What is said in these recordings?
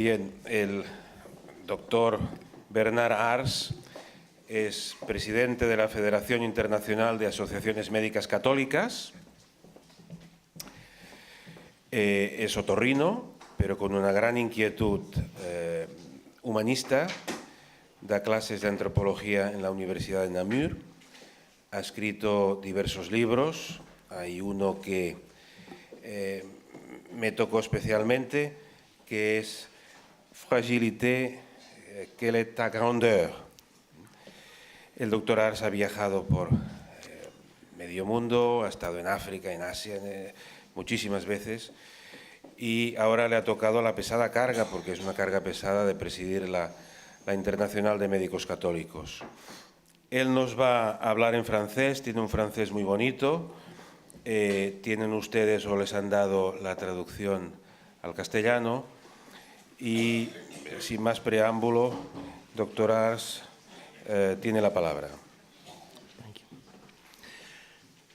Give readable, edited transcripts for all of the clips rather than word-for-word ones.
Bien, el doctor Bernard Ars es presidente de la Federación Internacional de Asociaciones Médicas Católicas. Es otorrino, pero con una gran inquietud humanista. Da clases de antropología en la Universidad de Namur. Ha escrito diversos libros. Hay uno que me tocó especialmente, que es Fragilité, quelle est ta grandeur. El doctor Ars ha viajado por medio mundo, ha estado en África, en Asia, muchísimas veces, y ahora le ha tocado la pesada carga, porque es una carga pesada, de presidir la Internacional de Médicos Católicos. Él nos va a hablar en francés, tiene un francés muy bonito. Tienen ustedes o les han dado la traducción al castellano. Y sin más preámbulo, doctor Ars tiene la palabra.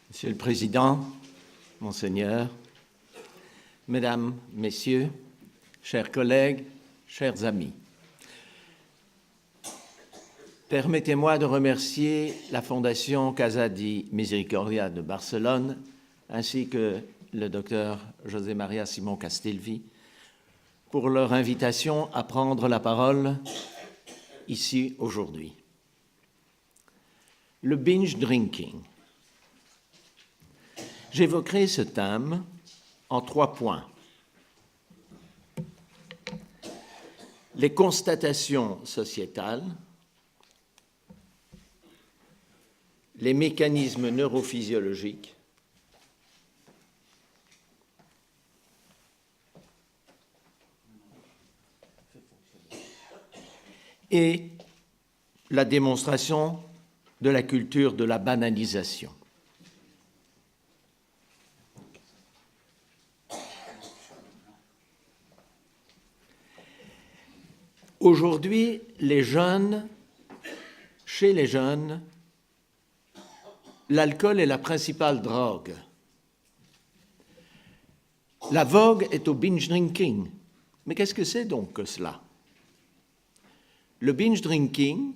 Monsieur le Président, Monseigneur, Mesdames, Messieurs, chers collègues, chers amis, permettez-moi de remercier la Fondation Casa di Misericordia de Barcelone ainsi que le docteur José María Simón Castelví pour leur invitation à prendre la parole ici aujourd'hui. Le binge drinking. J'évoquerai ce thème en 3 points. Les constatations sociétales, les mécanismes neurophysiologiques et la démonstration de la culture de la banalisation. Aujourd'hui, chez les jeunes, l'alcool est la principale drogue. La vogue est au binge drinking. Mais qu'est-ce que c'est donc que cela? Le binge drinking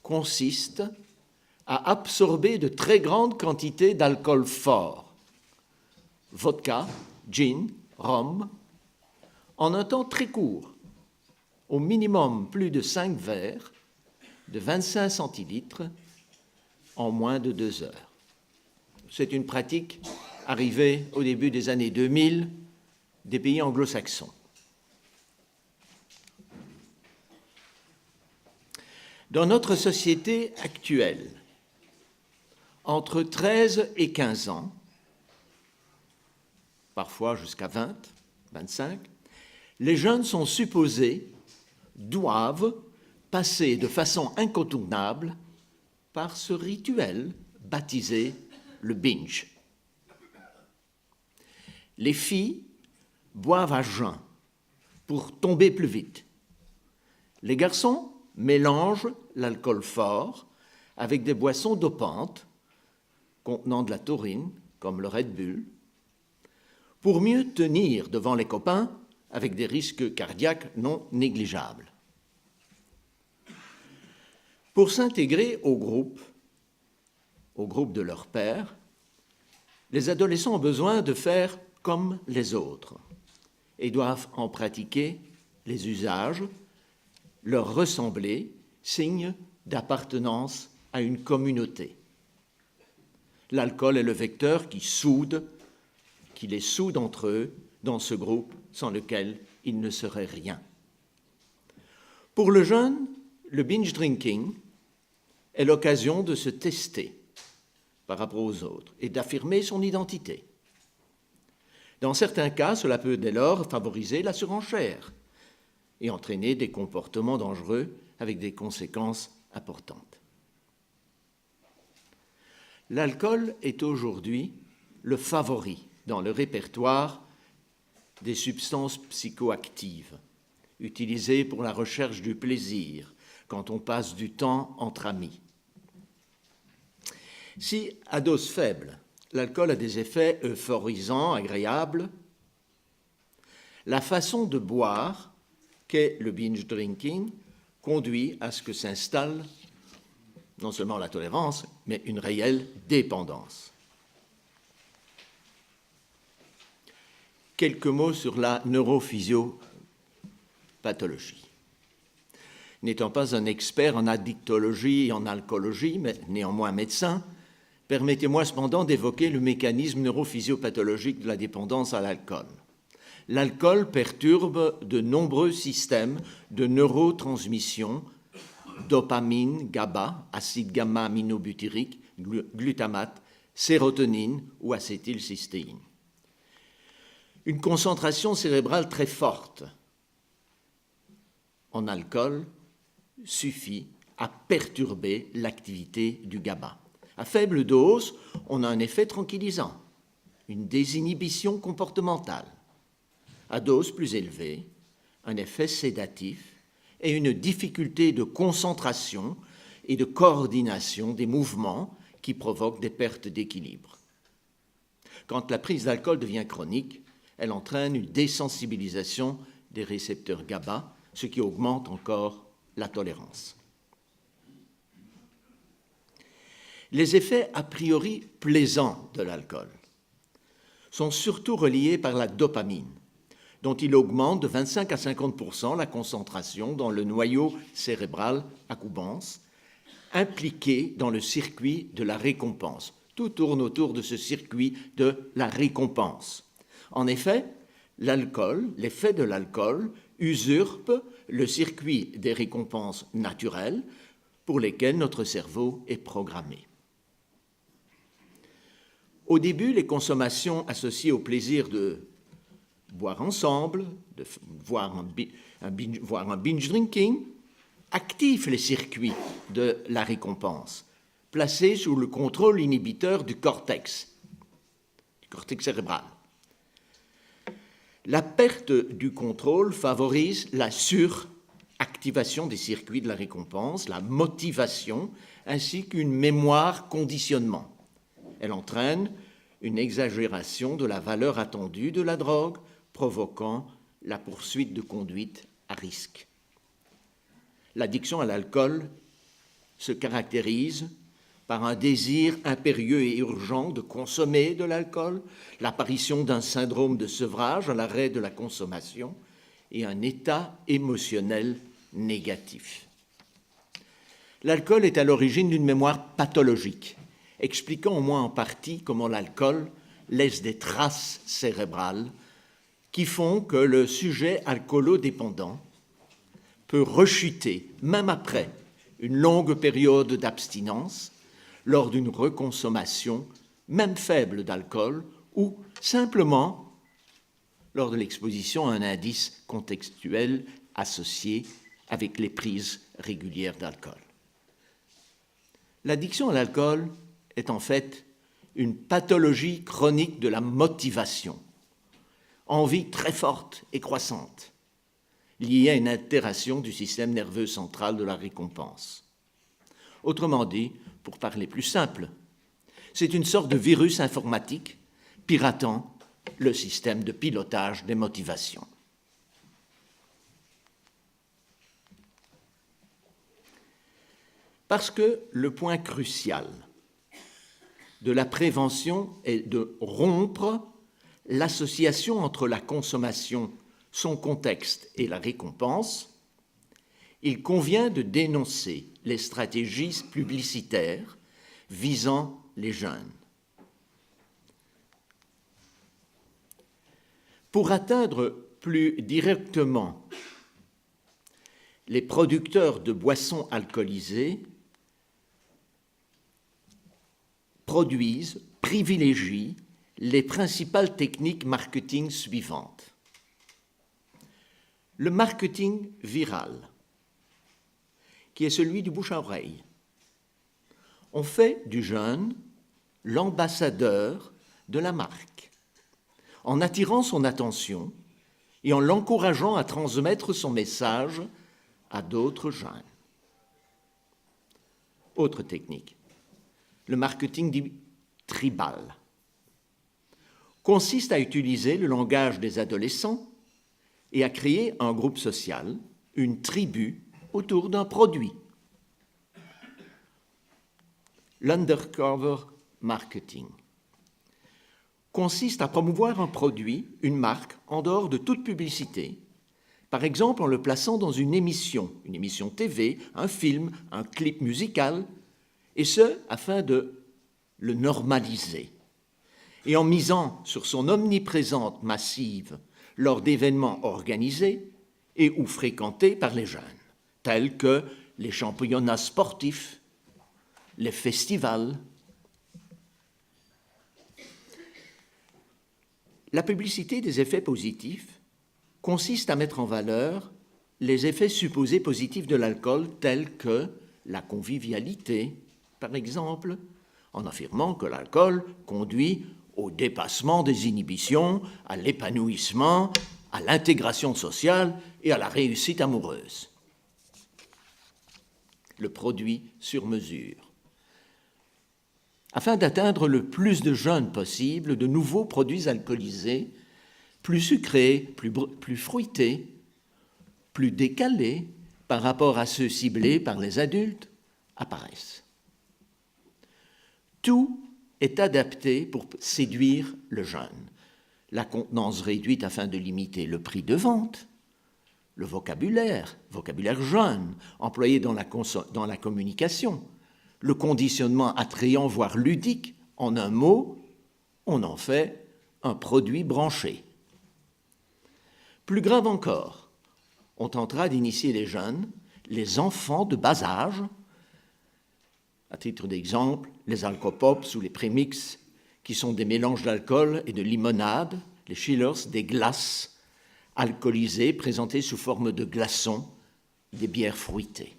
consiste à absorber de très grandes quantités d'alcool fort, vodka, gin, rhum, en un temps très court, au minimum plus de 5 verres de 25 centilitres en moins de 2 heures. C'est une pratique arrivée au début des années 2000 des pays anglo-saxons. Dans notre société actuelle, entre 13 et 15 ans, parfois jusqu'à 20, 25, les jeunes sont supposés, doivent passer de façon incontournable par ce rituel baptisé le binge. Les filles boivent à jeun pour tomber plus vite. Les garçons mélangent l'alcool fort avec des boissons dopantes contenant de la taurine, comme le Red Bull, pour mieux tenir devant les copains avec des risques cardiaques non négligeables. Pour s'intégrer au groupe de leurs pairs, les adolescents ont besoin de faire comme les autres et doivent en pratiquer les usages, leur ressembler, signe d'appartenance à une communauté. L'alcool est le vecteur qui les soude entre eux dans ce groupe sans lequel il ne serait rien. Pour le jeune, le binge drinking est l'occasion de se tester par rapport aux autres et d'affirmer son identité. Dans certains cas, cela peut dès lors favoriser la surenchère et entraîner des comportements dangereux avec des conséquences importantes. L'alcool est aujourd'hui le favori dans le répertoire des substances psychoactives, utilisées pour la recherche du plaisir quand on passe du temps entre amis. Si, à dose faible, l'alcool a des effets euphorisants, agréables, la façon de boire qu'est le binge drinking conduit à ce que s'installe non seulement la tolérance, mais une réelle dépendance. Quelques mots sur la neurophysiopathologie. N'étant pas un expert en addictologie et en alcoolologie, mais néanmoins médecin, permettez-moi cependant d'évoquer le mécanisme neurophysiopathologique de la dépendance à l'alcool. L'alcool perturbe de nombreux systèmes de neurotransmission, dopamine, GABA, acide gamma-aminobutyrique, glutamate, sérotonine ou acétylcystéine. Une concentration cérébrale très forte en alcool suffit à perturber l'activité du GABA. À faible dose, on a un effet tranquillisant, une désinhibition comportementale. À dose plus élevée, un effet sédatif et une difficulté de concentration et de coordination des mouvements qui provoquent des pertes d'équilibre. Quand la prise d'alcool devient chronique, elle entraîne une désensibilisation des récepteurs GABA, ce qui augmente encore la tolérance. Les effets a priori plaisants de l'alcool sont surtout reliés par la dopamine, dont il augmente de 25 à 50% la concentration dans le noyau cérébral accumbens, impliqué dans le circuit de la récompense. Tout tourne autour de ce circuit de la récompense. En effet, l'effet de l'alcool usurpe le circuit des récompenses naturelles pour lesquelles notre cerveau est programmé. Au début, les consommations associées au plaisir de boire ensemble, de voir un binge drinking, activent les circuits de la récompense, placés sous le contrôle inhibiteur du cortex cérébral. La perte du contrôle favorise la suractivation des circuits de la récompense, la motivation, ainsi qu'une mémoire conditionnement. Elle entraîne une exagération de la valeur attendue de la drogue, provoquant la poursuite de conduites à risque. L'addiction à l'alcool se caractérise par un désir impérieux et urgent de consommer de l'alcool, l'apparition d'un syndrome de sevrage à l'arrêt de la consommation et un état émotionnel négatif. L'alcool est à l'origine d'une mémoire pathologique, expliquant au moins en partie comment l'alcool laisse des traces cérébrales qui font que le sujet alcoolodépendant peut rechuter, même après une longue période d'abstinence, lors d'une reconsommation, même faible d'alcool, ou simplement lors de l'exposition à un indice contextuel associé avec les prises régulières d'alcool. L'addiction à l'alcool est en fait une pathologie chronique de la motivation, envie très forte et croissante, liée à une altération du système nerveux central de la récompense. Autrement dit, pour parler plus simple, c'est une sorte de virus informatique piratant le système de pilotage des motivations. Parce que le point crucial de la prévention est de rompre l'association entre la consommation, son contexte et la récompense, il convient de dénoncer les stratégies publicitaires visant les jeunes. Pour atteindre plus directement les producteurs de boissons alcoolisées, privilégient les principales techniques marketing suivantes. Le marketing viral, qui est celui du bouche à oreille. On fait du jeune l'ambassadeur de la marque, en attirant son attention et en l'encourageant à transmettre son message à d'autres jeunes. Autre technique, le marketing dit tribal, consiste à utiliser le langage des adolescents, et à créer un groupe social, une tribu, autour d'un produit. L'undercover marketing consiste à promouvoir un produit, une marque, en dehors de toute publicité, par exemple en le plaçant dans une émission TV, un film, un clip musical, et ce, afin de le normaliser, et en misant sur son omniprésence massive lors d'événements organisés et ou fréquentés par les jeunes, tels que les championnats sportifs, les festivals. La publicité des effets positifs consiste à mettre en valeur les effets supposés positifs de l'alcool tels que la convivialité, par exemple, en affirmant que l'alcool conduit au dépassement des inhibitions, à l'épanouissement, à l'intégration sociale et à la réussite amoureuse. Le produit sur mesure. Afin d'atteindre le plus de jeunes possible, de nouveaux produits alcoolisés, plus sucrés, plus fruités, plus décalés par rapport à ceux ciblés par les adultes, apparaissent. Tout est adapté pour séduire le jeune. La contenance réduite afin de limiter le prix de vente, le vocabulaire jeune, employé dans la communication, le conditionnement attrayant, voire ludique, en un mot, on en fait un produit branché. Plus grave encore, on tentera d'initier les jeunes, les enfants de bas âge, à titre d'exemple, les alcopops ou les prémix, qui sont des mélanges d'alcool et de limonade, les chillers, des glaces alcoolisées présentées sous forme de glaçons, des bières fruitées.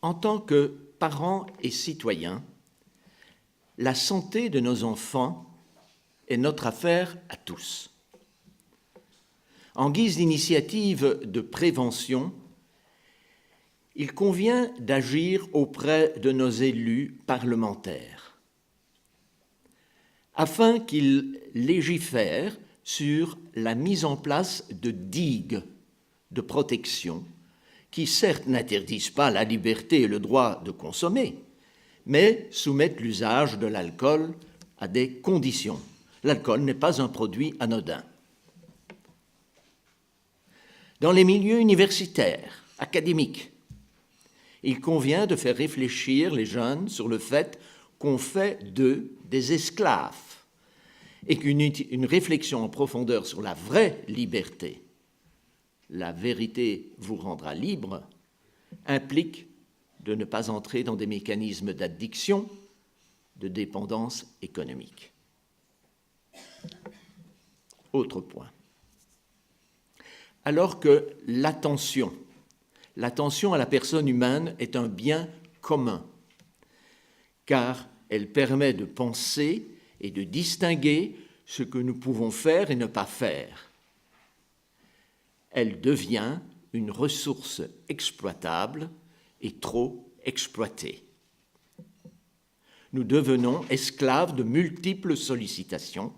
En tant que parents et citoyens, la santé de nos enfants est notre affaire à tous. En guise d'initiative de prévention, il convient d'agir auprès de nos élus parlementaires afin qu'ils légifèrent sur la mise en place de digues de protection qui certes n'interdisent pas la liberté et le droit de consommer, mais soumettent l'usage de l'alcool à des conditions. L'alcool n'est pas un produit anodin. Dans les milieux universitaires, académiques, il convient de faire réfléchir les jeunes sur le fait qu'on fait d'eux des esclaves et qu'une réflexion en profondeur sur la vraie liberté, la vérité vous rendra libre, implique de ne pas entrer dans des mécanismes d'addiction, de dépendance économique. Autre point. Alors que l'attention à la personne humaine est un bien commun, car elle permet de penser et de distinguer ce que nous pouvons faire et ne pas faire. Elle devient une ressource exploitable et trop exploitée. Nous devenons esclaves de multiples sollicitations,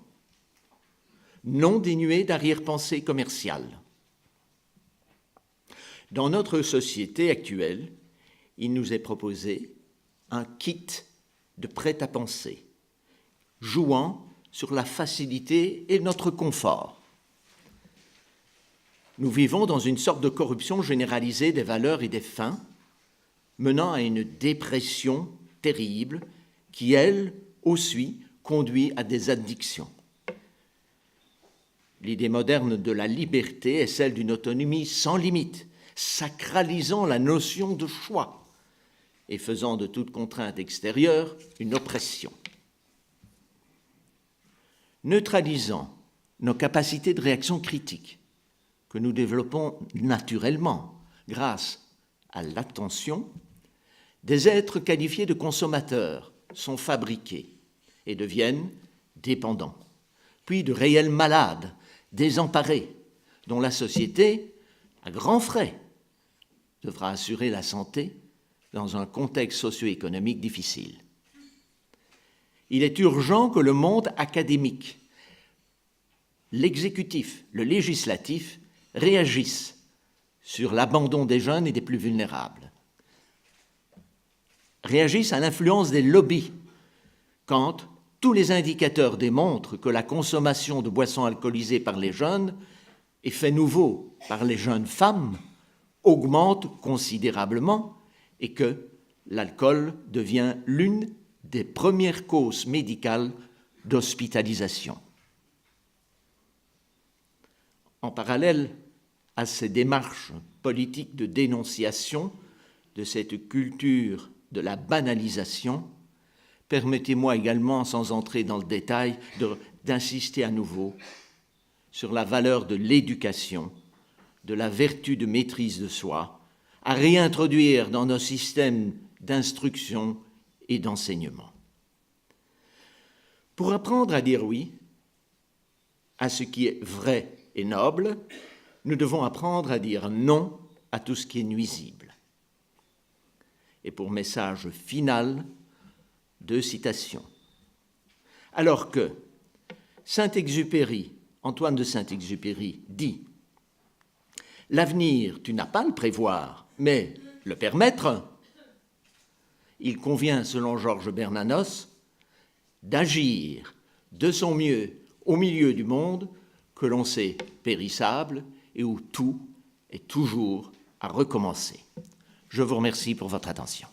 non dénuées d'arrière-pensée commerciale. Dans notre société actuelle, il nous est proposé un kit de prêt-à-penser, jouant sur la facilité et notre confort. Nous vivons dans une sorte de corruption généralisée des valeurs et des fins, menant à une dépression terrible qui, elle aussi, conduit à des addictions. L'idée moderne de la liberté est celle d'une autonomie sans limite, sacralisant la notion de choix et faisant de toute contrainte extérieure une oppression. Neutralisant nos capacités de réaction critique que nous développons naturellement grâce à l'attention, des êtres qualifiés de consommateurs sont fabriqués et deviennent dépendants, puis de réels malades, désemparés, dont la société, à grands frais, devra assurer la santé dans un contexte socio-économique difficile. Il est urgent que le monde académique l'exécutif, le législatif réagissent sur l'abandon des jeunes et des plus vulnérables, réagissent à l'influence des lobbies quand tous les indicateurs démontrent que la consommation de boissons alcoolisées par les jeunes et fait nouveau par les jeunes femmes augmente considérablement et que l'alcool devient l'une des premières causes médicales d'hospitalisation. En parallèle à ces démarches politiques de dénonciation de cette culture de la banalisation, permettez-moi également, sans entrer dans le détail, d'insister à nouveau sur la valeur de l'éducation, de la vertu de maîtrise de soi, à réintroduire dans nos systèmes d'instruction et d'enseignement. Pour apprendre à dire oui à ce qui est vrai et noble, nous devons apprendre à dire non à tout ce qui est nuisible. Et pour message final, 2 citations. Alors que Saint-Exupéry, Antoine de Saint-Exupéry, dit « L'avenir, tu n'as pas à le prévoir, mais le permettre », il convient, selon Georges Bernanos, d'agir de son mieux au milieu du monde que l'on sait périssable et où tout est toujours à recommencer. Je vous remercie pour votre attention.